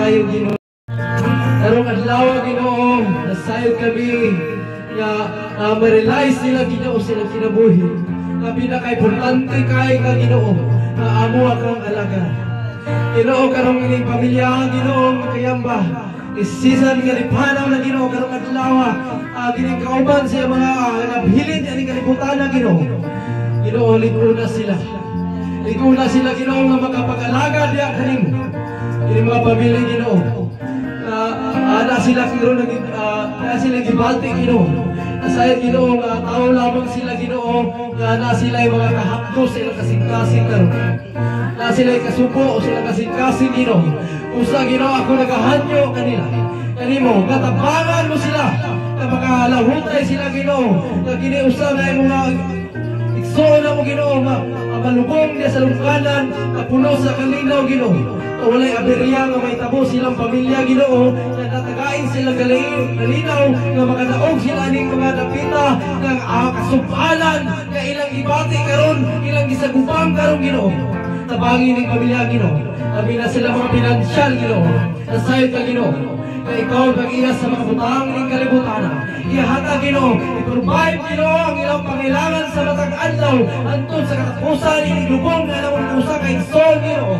kayo Ginoo. Karong adlaw Ginoo, nasayod kami nga ma-realize nila Ginoo sila kinabuhi. Nga pinaka-importante kay ka Ginoo, nga amo akong alaga. Ginoo karong ining pamilya Ginoo makayamba. Isisan nga lipanaw na Ginoo karong adlaw. Gining kauban sa mga nabhilid aning kalibutan na Ginoo. Ginoo liguna sila. Liguna sila Ginoo nga makapag-alaga diya kanimo. Ining mga pamilya Ginoo. Na sila Ginoo na sila gibalti Ginoo. Nasayad Ginoo nga tao lamang sila Ginoo nga na sila mga kahapdo sila kasing-kasing karon. Na sila kasupo o sila kasing-kasing Ginoo. Usa Ginoo ako nagahanyo kanila. Kanimo gatabangan mo sila na makalahutay sila Ginoo. Na kini usa na mga igsoon na mo Ginoo malubong niya sa lungkanan na puno sa kalinaw Ginoo. O walay aberya nga may tabo silang pamilya Ginoo na natagain silang kalinaw nga makadaog sila ning mga napita ng kasumpalan nga ilang ibati karon ilang gisagupang karon Ginoo. Tabangin ning pamilya Ginoo. Abi na sila mga pinansyal Ginoo. Nasayod ka Ginoo. Na ikaw mag-ias sa mga butang ning kalibutan. Ihata Ginoo, i-provide Ginoo ang ilang pangailangan sa matag adlaw antud sa katapusan ning lubong nga namon usa ka igsoon Ginoo.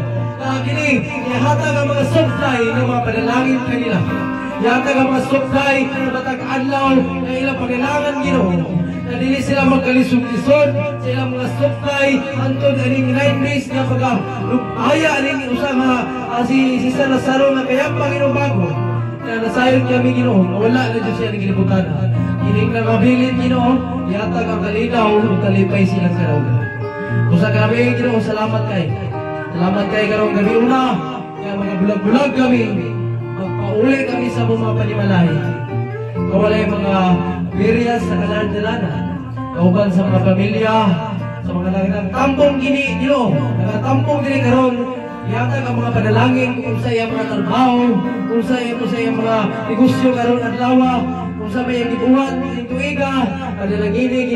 Kini, ihata ang mga supply ng mga panalangin kanila. Ihata ang mga supply ng matag adlaw na ilang pangailangan Ginoo. Na dili sila magkalisod-lisod sa ilang mga supply antod aning 9 days nga pagka-lupaya aning usa nga si San Lazaro nga kaya Panginoon bago. Na nasayod kami Ginoo, wala na Diyos siya ng kilibutan. Kining nangabilin Ginoo, ihata ang kalinaw ug talipay silang karawgan. Usa kami Ginoo, salamat kay. Salamat kay karong gabi una, kaya mga bulag-bulag kami, magpauli kami sa mga panimalay. Kawalay mga birya sa kalan-dalanan, kauban sa mga pamilya, sa mga nagtampong gini, Ginoo, nagtampong gini karon, yata ang mga panalangin kung sa iyang mga trabaho, kung sa iyang mga negosyo karon adlaw, kung sa may gibuhat, tuiga, panalangin